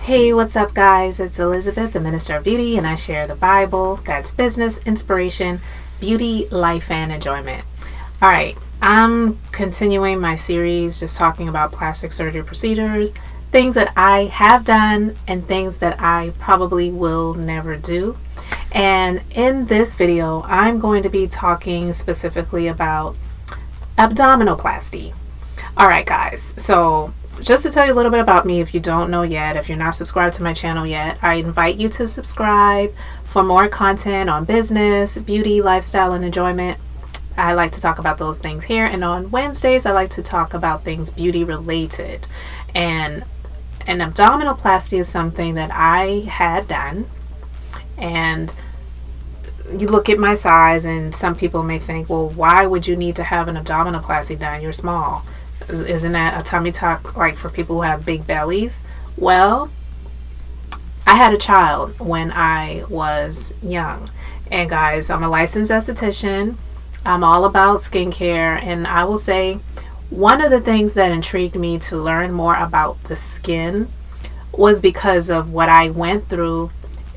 Hey, what's up, guys? It's Elizabeth, the Minister of Beauty, and I share the Bible. That's business, inspiration, beauty, life, and enjoyment. All right, I'm continuing my series just talking about plastic surgery procedures, things that I have done, and things that I probably will never do. And in this video, I'm going to be talking specifically about abdominoplasty. All right, guys, so just to tell you a little bit about me, if you don't know yet, if you're not subscribed to my channel yet, I invite you to subscribe for more content on business, beauty, lifestyle, and enjoyment. I like to talk about those things here, and on Wednesdays I like to talk about things beauty related. And an abdominoplasty is something that I had done, and you look at my size and some people may think, well, why would you need to have an abdominoplasty done? You're small. Isn't that a tummy tuck like for people who have big bellies? Well, I had a child when I was young, and guys, I'm a licensed esthetician. I'm all about skincare, and I will say one of the things that intrigued me to learn more about the skin was because of what I went through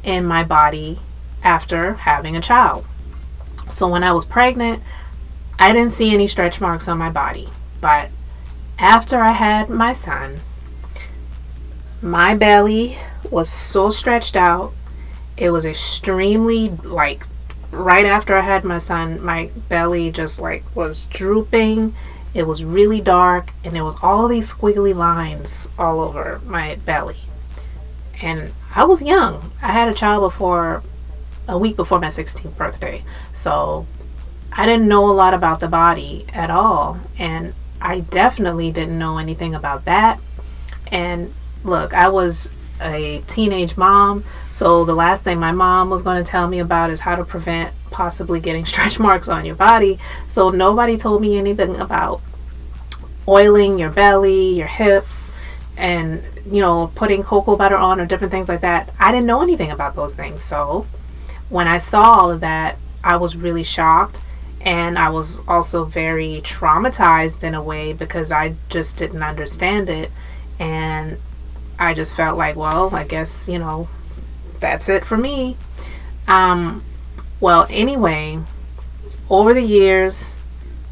in my body after having a child. So when I was pregnant, I didn't see any stretch marks on my body, but after I had my son, my belly was so stretched out. It was extremely, like, right after I had my son, my belly just like was drooping. It was really dark, and there was all these squiggly lines all over my belly. And I was young. I had a child a week before my 16th birthday. So I didn't know a lot about the body at all. And I definitely didn't know anything about that. And look, I was a teenage mom, so the last thing my mom was going to tell me about is how to prevent possibly getting stretch marks on your body. So nobody told me anything about oiling your belly, your hips, and putting cocoa butter on or different things like that. I didn't know anything about those things. So when I saw all of that, I was really shocked. And I was also very traumatized in a way because I just didn't understand it. And I just felt like, well, I guess, that's it for me. Well, anyway, over the years,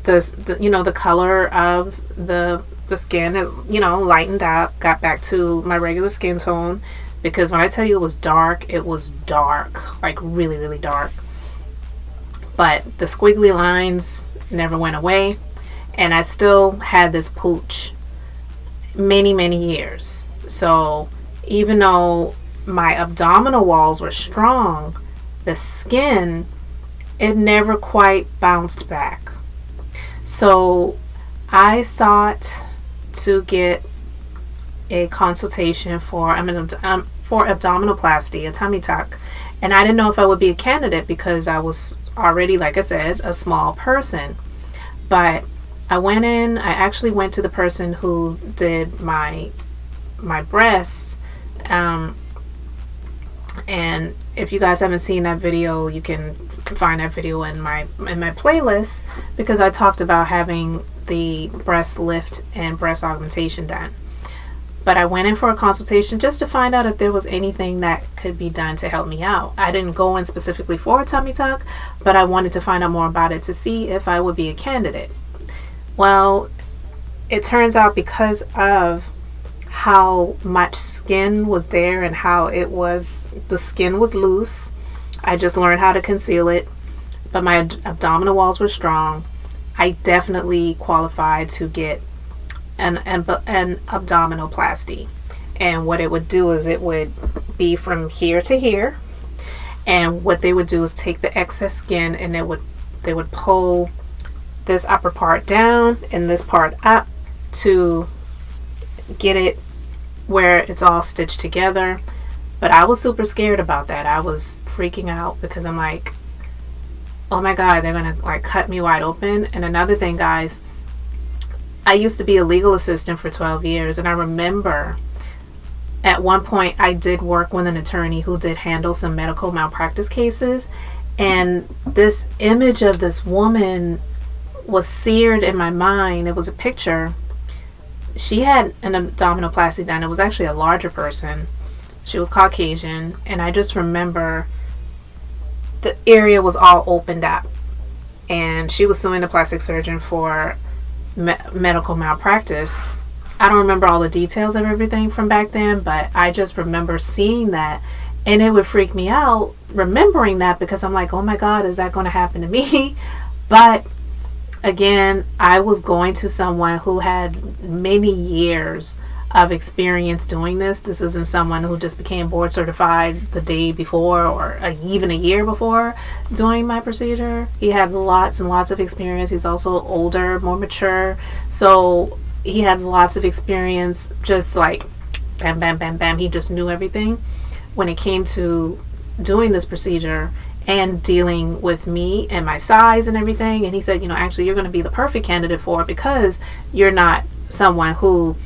the color of the skin, lightened up, got back to my regular skin tone. Because when I tell you it was dark, like really, really dark. But the squiggly lines never went away, and I still had this pooch many, many years. So even though my abdominal walls were strong, the skin, it never quite bounced back. So I sought to get a consultation for abdominoplasty, a tummy tuck. And I didn't know if I would be a candidate because I was already, like I said, a small person. But I actually went to the person who did my breasts. And if you guys haven't seen that video, you can find that video in my playlist, because I talked about having the breast lift and breast augmentation done. But I went in for a consultation just to find out if there was anything that could be done to help me out. I didn't go in specifically for a tummy tuck, but I wanted to find out more about it to see if I would be a candidate. Well, it turns out because of how much skin was there and how the skin was loose, I just learned how to conceal it. But my abdominal walls were strong. I definitely qualified to get an abdominoplasty. And what it would do is it would be from here to here, and what they would do is take the excess skin and they would pull this upper part down and this part up to get it where it's all stitched together. But I was super scared about that. I was freaking out because I'm like, oh my God, they're gonna like cut me wide open. And another thing, guys, I used to be a legal assistant for 12 years, and I remember at one point I did work with an attorney who did handle some medical malpractice cases, and this image of this woman was seared in my mind. It was a picture. She had an abdominoplasty done. It was actually a larger person, She was Caucasian, and I just remember the area was all opened up, and she was suing the plastic surgeon for medical malpractice. I don't remember all the details of everything from back then, but I just remember seeing that, and it would freak me out remembering that, because I'm like, oh my God, is that going to happen to me? But again, I was going to someone who had many years of experience doing this. This isn't someone who just became board certified the day before or even a year before doing my procedure. He had lots and lots of experience. He's also older, more mature. So he had lots of experience, just like bam, bam, bam, bam. He just knew everything when it came to doing this procedure and dealing with me and my size and everything. And he said, actually, you're going to be the perfect candidate for it, because you're not someone who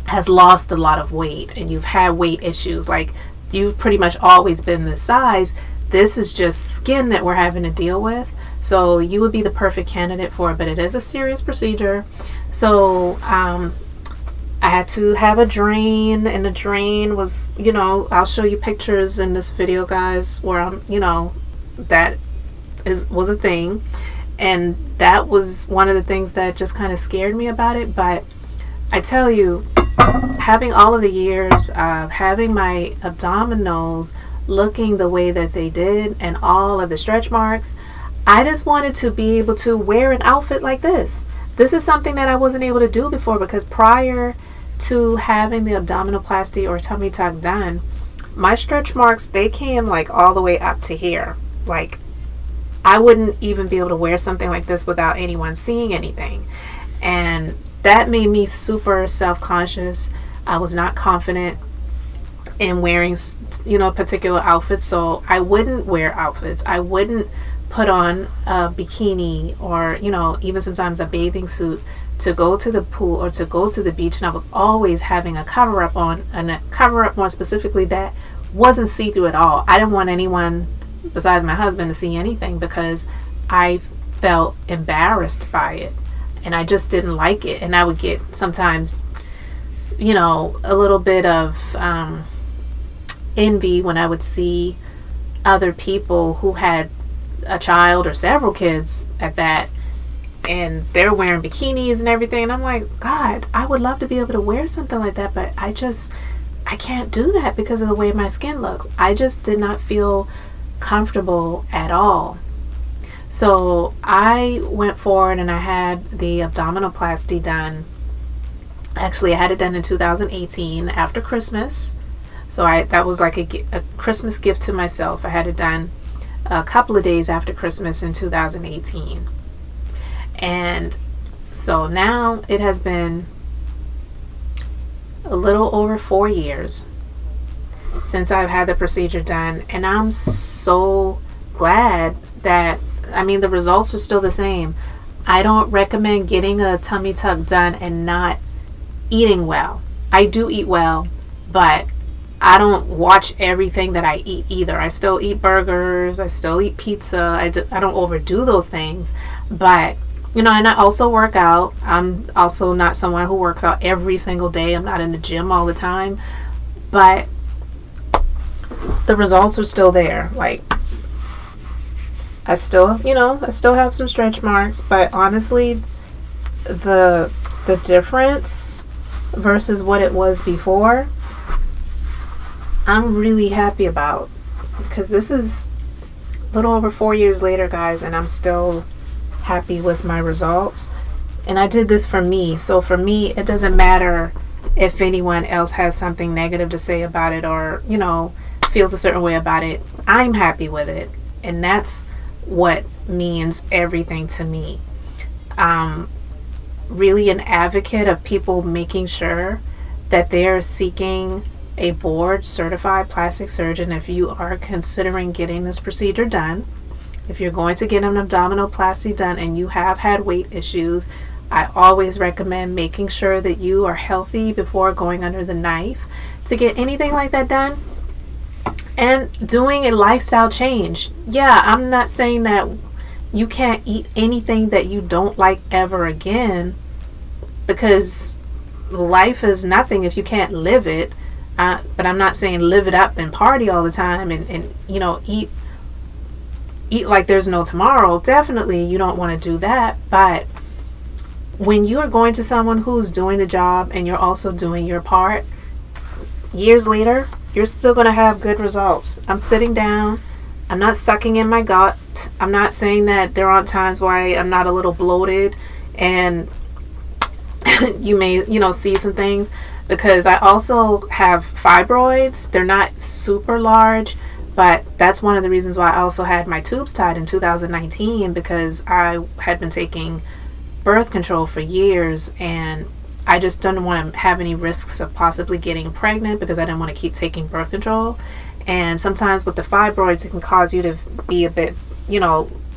has lost a lot of weight and you've had weight issues. Like, you've pretty much always been this size. This is just skin that we're having to deal with. So you would be the perfect candidate for it, but it is a serious procedure. So I had to have a drain, and the drain was, I'll show you pictures in this video, guys, where I'm, that was a thing. And that was one of the things that just kind of scared me about it. But I tell you, having all of the years of having my abdominals looking the way that they did and all of the stretch marks, I just wanted to be able to wear an outfit like this. This is something that I wasn't able to do before, because prior to having the abdominoplasty or tummy tuck done, my stretch marks, they came like all the way up to here. Like, I wouldn't even be able to wear something like this without anyone seeing anything. And that made me super self-conscious. I was not confident in wearing, particular outfits. So I wouldn't wear outfits. I wouldn't put on a bikini or, even sometimes a bathing suit to go to the pool or to go to the beach. And I was always having a cover up on, and a cover up more specifically that wasn't see-through at all. I didn't want anyone besides my husband to see anything, because I felt embarrassed by it. And I just didn't like it. And I would get sometimes, a little bit of envy when I would see other people who had a child or several kids at that, and they're wearing bikinis and everything. And I'm like, God, I would love to be able to wear something like that, but I can't do that because of the way my skin looks. I just did not feel comfortable at all. So I went forward and I had the abdominoplasty done. Actually, I had it done in 2018 after Christmas. So that was like a Christmas gift to myself. I had it done a couple of days after Christmas in 2018. And so now it has been a little over 4 years since I've had the procedure done. And I'm so glad that, the results are still the same. I don't recommend getting a tummy tuck done and not eating well. I do eat well, but I don't watch everything that I eat either. I still eat burgers. I still eat pizza. I don't overdo those things. But, and I also work out. I'm also not someone who works out every single day. I'm not in the gym all the time. But the results are still there. Like, I still have some stretch marks, but honestly, the difference versus what it was before, I'm really happy about, because this is a little over 4 years later, guys, and I'm still happy with my results. And I did this for me. So for me, it doesn't matter if anyone else has something negative to say about it or, feels a certain way about it. I'm happy with it. And that's what means everything to me. Really an advocate of people making sure that they're seeking a board certified plastic surgeon if you are considering getting this procedure done. If you're going to get an abdominoplasty done and you have had weight issues, I always recommend making sure that you are healthy before going under the knife to get anything like that done. And doing a lifestyle change. Yeah, I'm not saying that you can't eat anything that you don't like ever again, because life is nothing if you can't live it. But I'm not saying live it up and party all the time and eat like there's no tomorrow. Definitely you don't want to do that. But when you are going to someone who's doing the job and you're also doing your part, years later, you're still going to have good results. I'm sitting down. I'm not sucking in my gut. I'm not saying that there aren't times why I'm not a little bloated and you may, see some things, because I also have fibroids. They're not super large, but that's one of the reasons why I also had my tubes tied in 2019, because I had been taking birth control for years and I just didn't want to have any risks of possibly getting pregnant, because I didn't want to keep taking birth control. And sometimes with the fibroids, it can cause you to be a bit,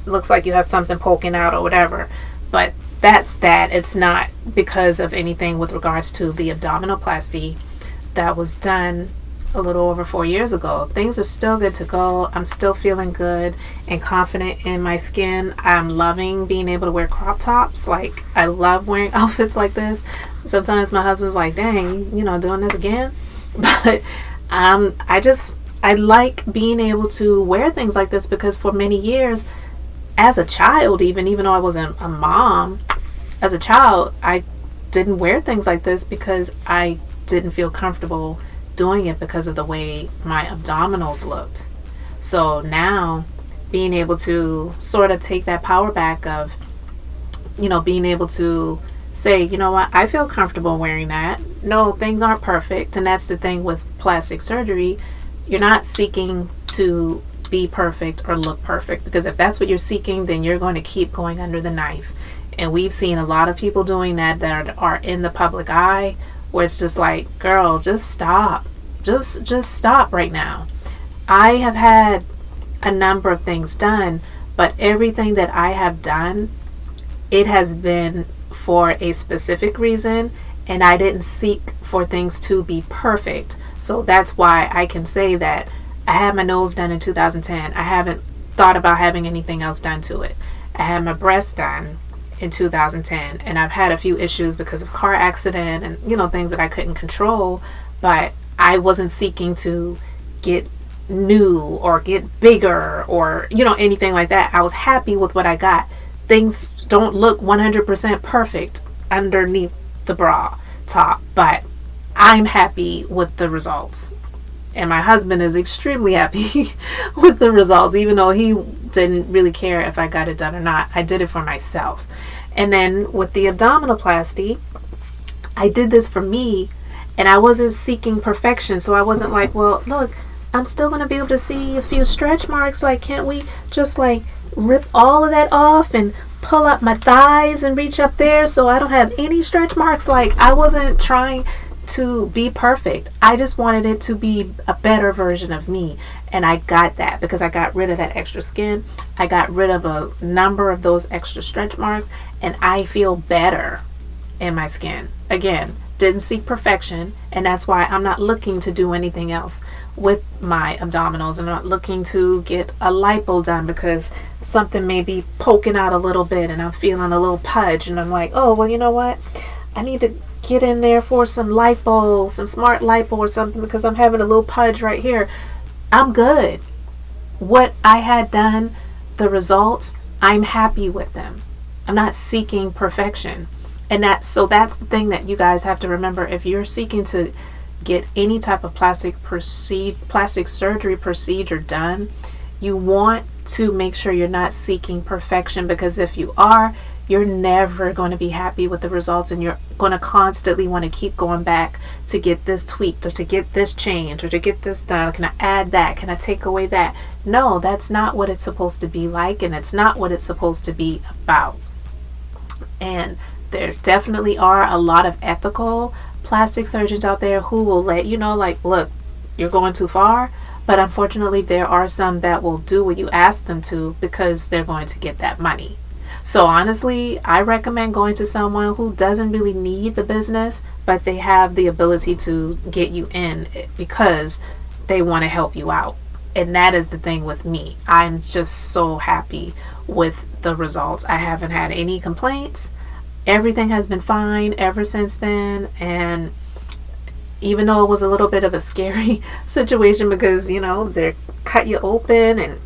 looks like you have something poking out or whatever. But that's that. It's not because of anything with regards to the abdominoplasty that was done a little over 4 years ago. Things are still good to go. I'm still feeling good and confident in my skin. I'm loving being able to wear crop tops. Like, I love wearing outfits like this. Sometimes my husband's like, dang, doing this again? But I like being able to wear things like this, because for many years, as a child, even though I wasn't a mom, as a child, I didn't wear things like this because I didn't feel comfortable doing it because of the way my abdominals looked. So now, being able to sort of take that power back of, being able to say, you know what, I feel comfortable wearing that. No, things aren't perfect. And that's the thing with plastic surgery. You're not seeking to be perfect or look perfect, because if that's what you're seeking, then you're going to keep going under the knife. And we've seen a lot of people doing that are in the public eye, where it's just like, girl, just stop. Just stop right now. I have had a number of things done, but everything that I have done, it has been for a specific reason, and I didn't seek for things to be perfect. So that's why I can say that I had my nose done in 2010. I haven't thought about having anything else done to it. I had my breast done in 2010, and I've had a few issues because of car accident and things that I couldn't control, but I wasn't seeking to get new or get bigger or anything like that. I was happy with what I got. Things don't look 100% perfect underneath the bra top, but I'm happy with the results. And my husband is extremely happy with the results, even though he didn't really care if I got it done or not. I did it for myself. And then with the abdominoplasty, I did this for me, and I wasn't seeking perfection. So I wasn't like, well, look, I'm still going to be able to see a few stretch marks. Like, can't we just like rip all of that off and pull up my thighs and reach up there so I don't have any stretch marks? Like, I wasn't trying to be perfect. I just wanted it to be a better version of me. And I got that because I got rid of that extra skin. I got rid of a number of those extra stretch marks, and I feel better in my skin. Again, didn't seek perfection, and that's why I'm not looking to do anything else with my abdominals. I'm not looking to get a lipo done because something may be poking out a little bit and I'm feeling a little pudge, and I'm like, oh, well, you know what? I need to get in there for some lipo, some smart lipo or something, because I'm having a little pudge right here. I'm good. What I had done, the results, I'm happy with them. I'm not seeking perfection. And that's the thing that you guys have to remember. If you're seeking to get any type of plastic surgery procedure done, you want to make sure you're not seeking perfection, because if you are, you're never going to be happy with the results, and you're going to constantly want to keep going back to get this tweaked or to get this changed or to get this done. Can I add that? Can I take away that? No, that's not what it's supposed to be like, and it's not what it's supposed to be about. And there definitely are a lot of ethical plastic surgeons out there who will let you know, like, look, you're going too far. But unfortunately, there are some that will do what you ask them to because they're going to get that money. So honestly, I recommend going to someone who doesn't really need the business, but they have the ability to get you in because they want to help you out. And that is the thing with me. I'm just so happy with the results. I haven't had any complaints. Everything has been fine ever since then. And even though it was a little bit of a scary situation because, they cut you open and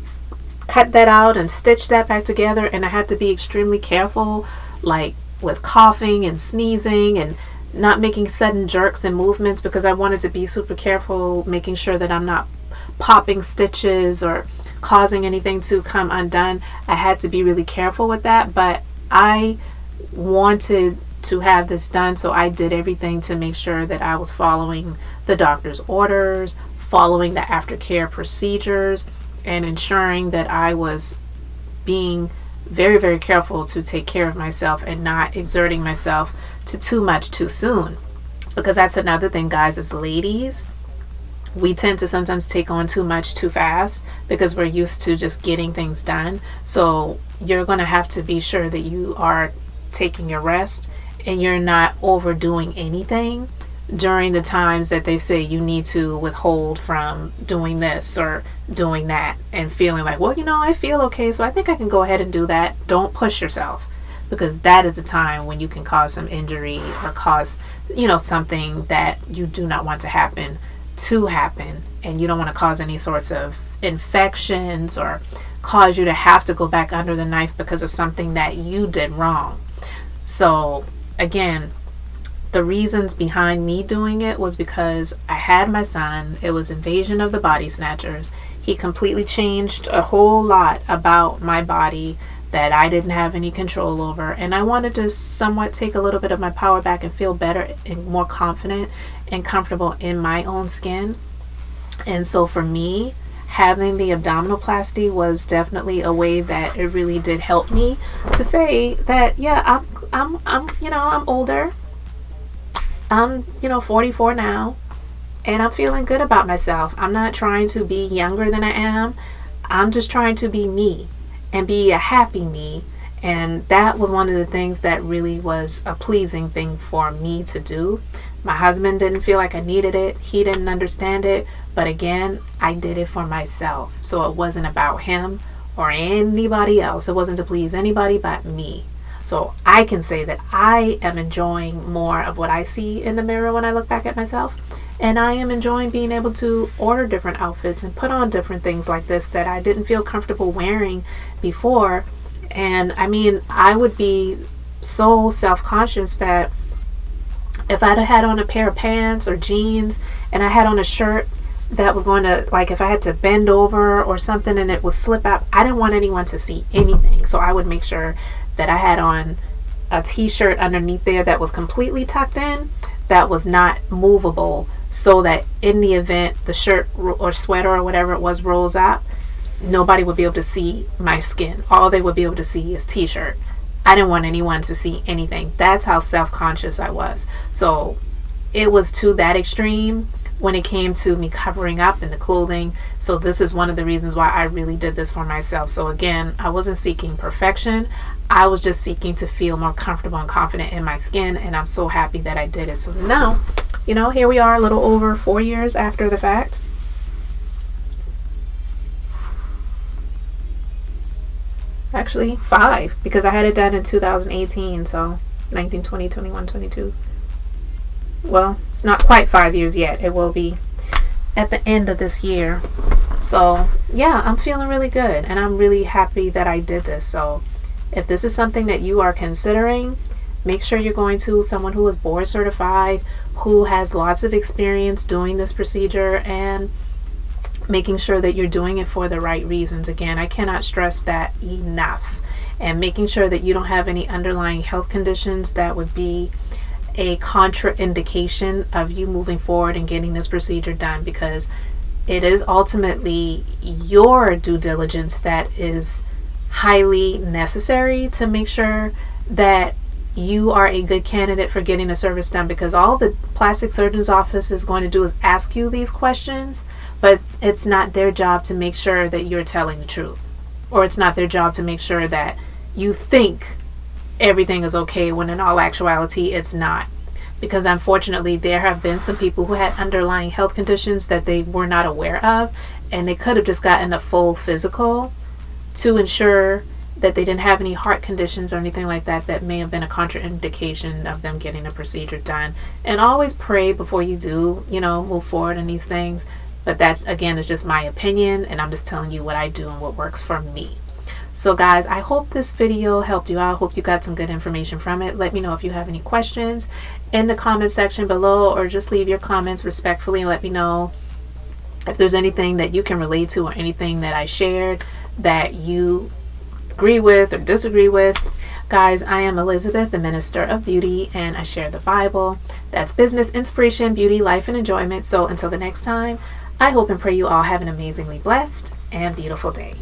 cut that out and stitch that back together, and I had to be extremely careful, like with coughing and sneezing and not making sudden jerks and movements, because I wanted to be super careful, making sure that I'm not popping stitches or causing anything to come undone. I had to be really careful with that, but I wanted to have this done, so I did everything to make sure that I was following the doctor's orders, following the aftercare procedures, and ensuring that I was being very, very careful to take care of myself and not exerting myself to too much too soon. Because that's another thing, guys, as ladies, we tend to sometimes take on too much too fast because we're used to just getting things done. So you're going to have to be sure that you are taking your rest and you're not overdoing anything during the times that they say you need to withhold from doing this or doing that and feeling like, well, I feel okay, so I think I can go ahead and do that. Don't push yourself, because that is a time when you can cause some injury or cause, something that you do not want to happen, and you don't want to cause any sorts of infections or cause you to have to go back under the knife because of something that you did wrong. So again, the reasons behind me doing it was because I had my son. It was Invasion of the Body Snatchers. He completely changed a whole lot about my body that I didn't have any control over, and I wanted to somewhat take a little bit of my power back and feel better and more confident and comfortable in my own skin. And so for me, having the abdominoplasty was definitely a way that it really did help me to say that, yeah, I'm older. I'm 44 now, and I'm feeling good about myself. I'm not trying to be younger than I am. I'm just trying to be me and be a happy me. And that was one of the things that really was a pleasing thing for me to do. My husband didn't feel like I needed it. He didn't understand it. But again, I did it for myself. So it wasn't about him or anybody else. It wasn't to please anybody but me. So I can say that I am enjoying more of what I see in the mirror when I look back at myself. And I am enjoying being able to order different outfits and put on different things like this that I didn't feel comfortable wearing before. And I mean, I would be so self-conscious that if I'd had on a pair of pants or jeans and I had on a shirt that was going to, like, if I had to bend over or something and it would slip out, I didn't want anyone to see anything. So I would make sure that I had on a t-shirt underneath there that was completely tucked in, that was not movable, so that in the event the shirt or sweater or whatever it was rolls up, nobody would be able to see my skin. All they would be able to see is t-shirt. I didn't want anyone to see anything. That's how self-conscious I was. So it was to that extreme when it came to me covering up in the clothing. So this is one of the reasons why I really did this for myself. So again, I wasn't seeking perfection. I was just seeking to feel more comfortable and confident in my skin, and I'm so happy that I did it. So now, here we are a little over 4 years after the fact. Actually 5, because I had it done in 2018, so 19, 20, 21, 22. Well, it's not quite 5 years yet. It will be at the end of this year. So yeah, I'm feeling really good, and I'm really happy that I did this. So if this is something that you are considering, make sure you're going to someone who is board certified, who has lots of experience doing this procedure, and making sure that you're doing it for the right reasons. Again, I cannot stress that enough. And making sure that you don't have any underlying health conditions that would be a contraindication of you moving forward and getting this procedure done, because it is ultimately your due diligence that is highly necessary to make sure that you are a good candidate for getting a service done, because all the plastic surgeon's office is going to do is ask you these questions, but it's not their job to make sure that you're telling the truth, or it's not their job to make sure that you think everything is okay when in all actuality it's not. Because unfortunately there have been some people who had underlying health conditions that they were not aware of, and they could have just gotten a full physical to ensure that they didn't have any heart conditions or anything like that that may have been a contraindication of them getting a procedure done. And always pray before you do, move forward in these things. But that, again, is just my opinion, and I'm just telling you what I do and what works for me. So guys, I hope this video helped you out. I hope you got some good information from it. Let me know if you have any questions in the comment section below, or just leave your comments respectfully and let me know if there's anything that you can relate to or anything that I shared that you agree with or disagree with. Guys, I am Elizabeth, the Minister of Beauty, and I share the Bible. That's business, inspiration, beauty, life, and enjoyment. So until the next time, I hope and pray you all have an amazingly blessed and beautiful day.